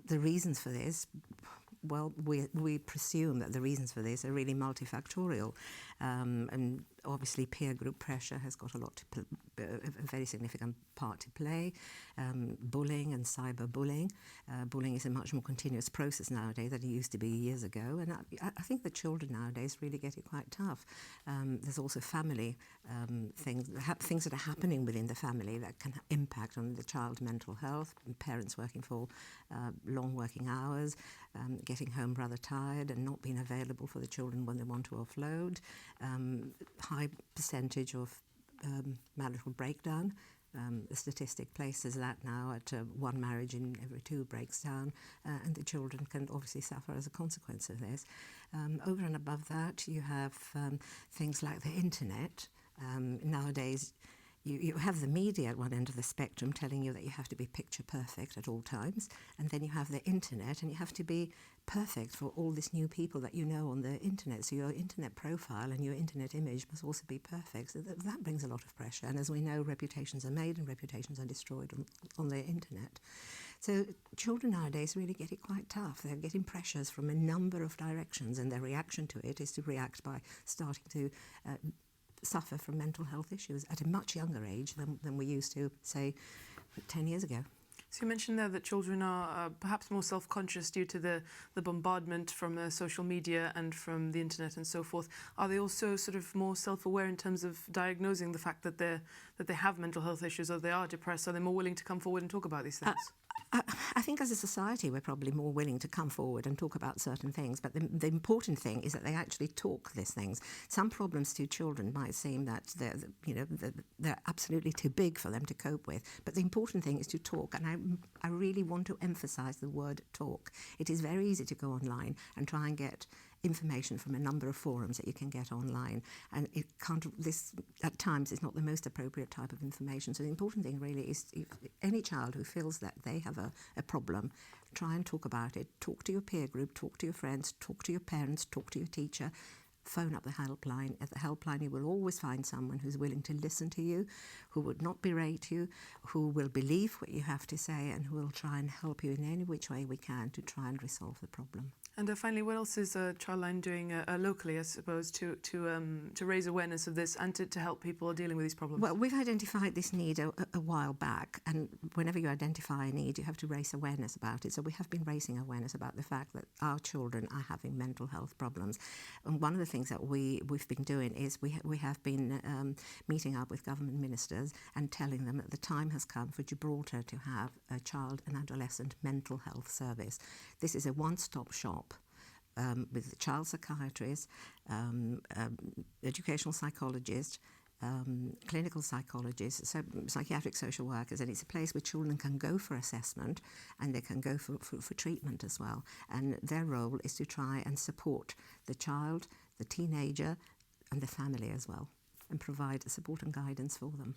the reasons for this, well, we presume that the reasons for this are really multifactorial, and obviously peer group pressure has got a very significant part to play. Bullying and cyberbullying. Bullying is a much more continuous process nowadays than it used to be years ago, and I think the children nowadays really get it quite tough. There's also family things that are happening within the family that can impact on the child's mental health. Parents working for long working hours, getting home rather tired and not being available for the children when they want to offload. High percentage of marital breakdown. The statistic places that now at 1 marriage in every 2 breaks down, and the children can obviously suffer as a consequence of this. Over and above that, you have things like the internet. Nowadays, you have the media at one end of the spectrum telling you that you have to be picture perfect at all times, and then you have the internet, and you have to be perfect for all these new people that you know on the internet. So your internet profile and your internet image must also be perfect. So that brings a lot of pressure. And as we know, reputations are made and reputations are destroyed on the internet. So children nowadays really get it quite tough. They're getting pressures from a number of directions, and their reaction to it is to react by starting to suffer from mental health issues at a much younger age than we used to, say, 10 years ago. So you mentioned there that children are perhaps more self-conscious due to the bombardment from social media and from the internet and so forth. Are they also sort of more self-aware in terms of diagnosing the fact that they have mental health issues, or they are depressed? Are they more willing to come forward and talk about these things? I think as a society we're probably more willing to come forward and talk about certain things, but the important thing is that they actually talk these things. Some problems to children might seem that they're absolutely too big for them to cope with, but the important thing is to talk, and I really want to emphasise the word talk. It is very easy to go online and try and get information from a number of forums that you can get online, and this at times is not the most appropriate type of information. So the important thing really is, if any child who feels that they have a problem, try and talk about it. Talk to your peer group, talk to your friends, talk to your parents, talk to your teacher. Phone up the helpline. At the helpline you will always find someone who's willing to listen to you, who would not berate you, who will believe what you have to say, and who will try and help you in any which way we can to try and resolve the problem. And finally, what else is Childline doing locally, I suppose, to raise awareness of this and to help people dealing with these problems? Well, we've identified this need a while back, and whenever you identify a need, you have to raise awareness about it. So we have been raising awareness about the fact that our children are having mental health problems. And one of the things that we've been doing is we have been meeting up with government ministers and telling them that the time has come for Gibraltar to have a child and adolescent mental health service. This is a one-stop shop with a child psychiatrist, educational psychologist, clinical psychologists, so psychiatric social workers, and it's a place where children can go for assessment and they can go for treatment as well. And their role is to try and support the child, the teenager and the family as well, and provide support and guidance for them.